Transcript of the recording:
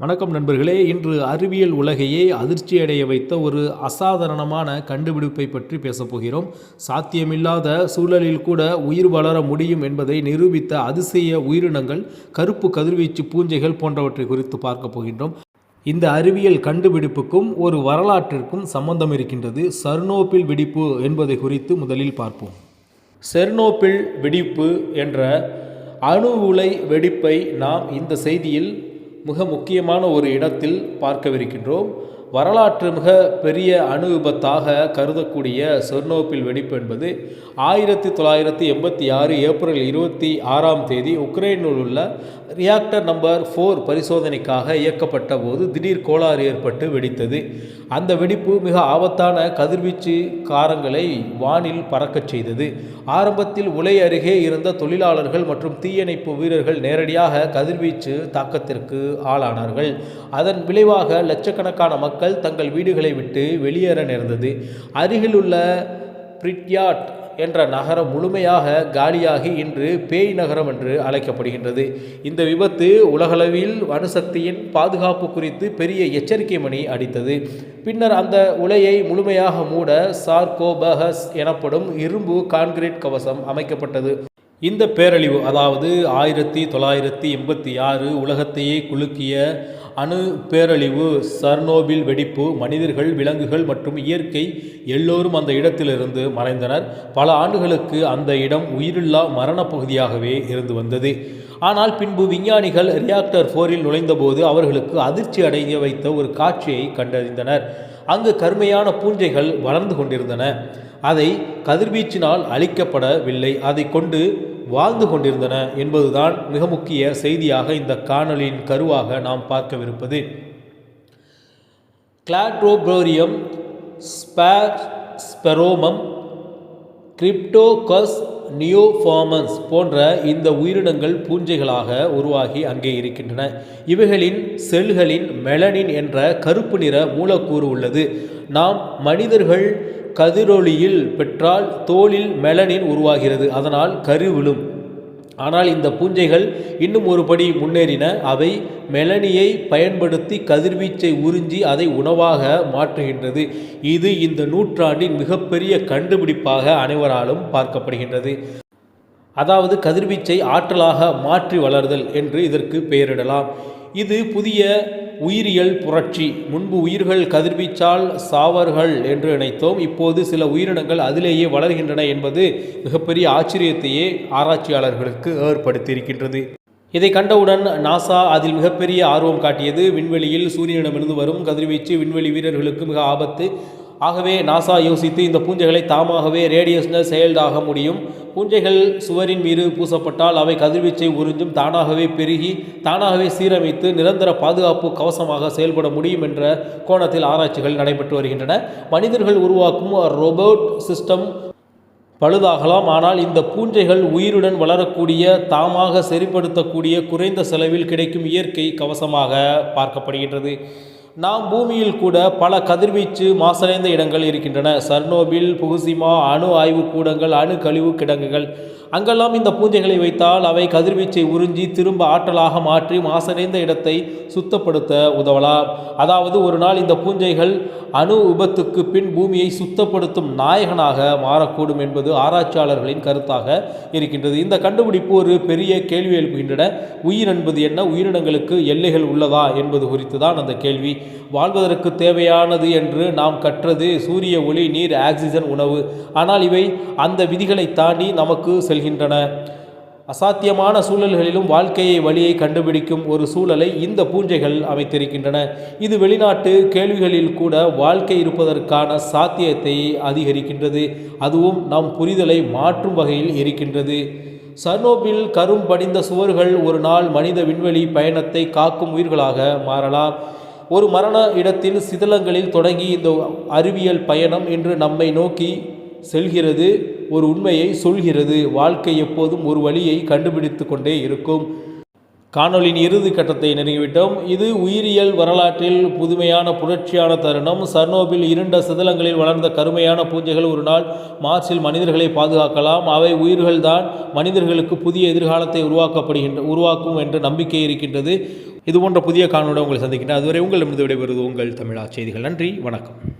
வணக்கம் நண்பர்களே. இன்று அறிவியல் உலகையே அதிர்ச்சியடைய வைத்த ஒரு அசாதாரணமான கண்டுபிடிப்பை பற்றி பேசப்போகிறோம். சாத்தியமில்லாத சூழலில் கூட உயிர் வளர முடியும் என்பதை நிரூபித்த அதிசய உயிரினங்கள், கருப்பு கதிர்வீச்சு பூஞ்சைகள் போன்றவற்றை குறித்து பார்க்க போகின்றோம். இந்த அறிவியல் கண்டுபிடிப்புக்கும் ஒரு வரலாற்றிற்கும் சம்பந்தம் இருக்கின்றது. செர்னோபில் வெடிப்பு என்பதை குறித்து முதலில் பார்ப்போம். செர்னோபில் வெடிப்பு என்ற அணு உலை வெடிப்பை நாம் இந்த செய்தியில் மிக முக்கியமான ஒரு இடத்தில் பார்க்கவிருக்கின்றோம். வரலாற்று மிக பெரிய அணு விபத்தாக கருதக்கூடிய செர்னோபில் வெடிப்பு என்பது 1986 ஏப்ரல் 26 உக்ரைனில் உள்ள ரியாக்டர் நம்பர் 4 பரிசோதனைக்காக இயக்கப்பட்ட போது திடீர் கோளாறு ஏற்பட்டு வெடித்தது. அந்த வெடிப்பு மிக ஆபத்தான கதிர்வீச்சு காரங்களை வானில் பறக்கச் செய்தது. ஆரம்பத்தில் உலை அருகே இருந்த தொழிலாளர்கள் மற்றும் தீயணைப்பு வீரர்கள் நேரடியாக கதிர்வீச்சு தாக்கத்திற்கு ஆளானார்கள். அதன் விளைவாக லட்சக்கணக்கான மக்கள் தங்கள் வீடுகளை விட்டு வெளியேற நேர்ந்தது. அருகிலுள்ள பிரிட்யாட் என்ற நகரம் முழுமையாக காலியாகி இன்று பேய் நகரம் என்று அழைக்கப்படுகின்றது. இந்த விபத்து உலகளவில் அணுசக்தியின் பாதுகாப்பு குறித்து பெரிய எச்சரிக்கை மணி அடித்தது. பின்னர் அந்த உலையை முழுமையாக மூட சார்கோபகஸ் எனப்படும் இரும்பு கான்கிரீட் கவசம் அமைக்கப்பட்டது. இந்த பேரழிவு, அதாவது 1986 உலகத்தையே குலுக்கிய அணு பேரழிவு, செர்னோபில் வெடிப்பு, மனிதர்கள், விலங்குகள் மற்றும் இயற்கை எல்லோரும் அந்த இடத்திலிருந்து மறைந்தனர். பல ஆண்டுகளுக்கு அந்த இடம் உயிரில்லா மரணப் பகுதியாகவே இருந்து வந்தது. ஆனால் பின்பு விஞ்ஞானிகள் ரியாக்டர் 4 நுழைந்தபோது அவர்களுக்கு அதிர்ச்சி அடைய வைத்த ஒரு காட்சியை கண்டறிந்தனர். அங்கு கருமையான பூஞ்சைகள் வளர்ந்து கொண்டிருந்தன. அதை கதிர்வீச்சினால் அழிக்கப்படவில்லை, அதை கொண்டு வாழ்ந்து கொண்டிருந்தன என்பதுதான் மிக முக்கிய செய்தியாக இந்த காணொலியின் கருவாக நாம் பார்க்கவிருப்பது. கிளாட்ரோபோரியம், ஸ்பெரோமம், கிரிப்டோகஸ் நியோஃபார்மன்ஸ் போன்ற இந்த உயிரினங்கள் பூஞ்சைகளாக உருவாகி அங்கே இருக்கின்றன. இவைகளின் செல்களின் மெலனின் என்ற கருப்பு நிற மூலக்கூறு உள்ளது. நாம் மனிதர்கள் கதிரொளியில் பெற்றால் தோலில் மெலனின் உருவாகிறது, அதனால் கரு விழும். ஆனால் இந்த பூஞ்சைகள் இன்னும் ஒரு படி முன்னேறின. அவை மெலனியை பயன்படுத்தி கதிர்வீச்சை உறிஞ்சி அதை உணவாக மாற்றுகின்றது. இது இந்த நூற்றாண்டின் மிகப்பெரிய கண்டுபிடிப்பாக அனைவராலும் பார்க்கப்படுகின்றது. அதாவது கதிர்வீச்சை ஆற்றலாக மாற்றி வளர்தல் என்று இதற்கு பெயரிடலாம். இது புதிய உயிரியல் புரட்சி. முன்பு உயிர்கள் கதிர்வீச்சால் சாவர்கள் என்று நினைத்தோம். இப்போது சில உயிரினங்கள் அதிலேயே வளர்கின்றன என்பது மிகப்பெரிய ஆச்சரியத்தையே ஆராய்ச்சியாளர்களுக்கு ஏற்படுத்தியிருக்கின்றது. இதை கண்டவுடன் நாசா அதில் மிகப்பெரிய ஆர்வம் காட்டியது. விண்வெளியில் சூரியனிடமிருந்து வரும் கதிர்வீச்சு விண்வெளி வீரர்களுக்கு மிக ஆபத்து. ஆகவே நாசா யோசித்து இந்த பூஞ்சைகளை தாமாகவே ரேடியேஷனல் செயல்டாக முடியும். பூஞ்சைகள் சுவரின் மீது பூசப்பட்டால் அவை கதிர்வீச்சை உறிஞ்சும், தானாகவே பெருகி தானாகவே சீரமைத்து நிரந்தர பாதுகாப்பு கவசமாக செயல்பட முடியும் என்ற கோணத்தில் ஆராய்ச்சிகள் நடைபெற்று வருகின்றன. மனிதர்கள் உருவாக்கும் ரோபோட் சிஸ்டம் பழுதாகலாம், ஆனால் இந்த பூஞ்சைகள் உயிருடன் வளரக்கூடிய, தாமாக சரிப்படுத்தக்கூடிய, குறைந்த செலவில் கிடைக்கும் இயற்கை கவசமாக பார்க்கப்படுகின்றது. நாம் பூமியில் கூட பல கதிர்வீச்சு மாசடைந்த இடங்கள் இருக்கின்றன. செர்னோபில், புகுசிமா அணு ஆய்வு கூடங்கள், அணு கழிவு கிடங்குகள். அங்கெல்லாம் இந்த பூஞ்சைகளை வைத்தால் அவை கதிர்வீச்சை உறிஞ்சி திரும்ப ஆற்றலாக மாற்றி மாசடைந்த இடத்தை சுத்தப்படுத்த உதவலாம். அதாவது ஒரு நாள் இந்த பூஞ்சைகள் அணு விபத்துக்கு பின் பூமியை சுத்தப்படுத்தும் நாயகனாக மாறக்கூடும் என்பது ஆராய்ச்சியாளர்களின் கருத்தாக இருக்கின்றது. இந்த கண்டுபிடிப்பு ஒரு பெரிய கேள்வி எழுப்புகின்றன. உயிர் என்பது என்ன? உயிரினங்களுக்கு எல்லைகள் உள்ளதா என்பது குறித்து தான் அந்த கேள்வி. வாழ்வதற்கு தேவையானது என்று நாம் கற்றது சூரிய ஒளி, நீர், ஆக்சிஜன், உணவு. ஆனால் இவை அந்த விதிகளை தாண்டி நமக்கு செல்கின்றன. அசாத்தியமான சூழல்களிலும் வாழ்க்கையை வழியை கண்டுபிடிக்கும் ஒரு சூழலை இந்த பூஞ்சைகள் அமைத்திருக்கின்றன. இது வெளிநாட்டு கேள்விகளில் கூட வாழ்க்கை இருப்பதற்கான சாத்தியத்தை அதிகரிக்கின்றது. அதுவும் நம் புரிதலை மாற்றும் வகையில் இருக்கின்றது. செர்னோபில் கரும் படிந்த சுவர்கள் ஒரு நாள் மனித விண்வெளி பயணத்தை காக்கும் உயிர்களாக மாறலாம். ஒரு மரண இடத்தில் சிதிலங்களில் தொடங்கி இந்த அறிவியல் பயணம் இன்று நம்மை நோக்கி செல்கிறது. ஒரு உண்மையை சொல்கிறது: வாழ்க்கை எப்போதும் ஒரு வழியை கண்டுபிடித்து கொண்டே இருக்கும். காணொலியின் இறுதி கட்டத்தை நெருங்கிவிட்டோம். இது உயிரியல் வரலாற்றில் புதுமையான புரட்சியான தருணம். சர்னோபில் இருண்ட சிதலங்களில் வளர்ந்த கருமையான பூஞ்சைகள் ஒரு நாள் மார்ஸில் மனிதர்களை பாதுகாக்கலாம். அவை உயிர்கள் தான் மனிதர்களுக்கு புதிய எதிர்காலத்தை உருவாக்கும் என்ற நம்பிக்கை இருக்கின்றது. இதுபோன்ற புதிய காணொலியுடன் உங்களை சந்திக்கின்றேன். அதுவரை உங்களிடமிருந்து விடைபெறுவது உங்கள் தமிழா செய்திகள். நன்றி, வணக்கம்.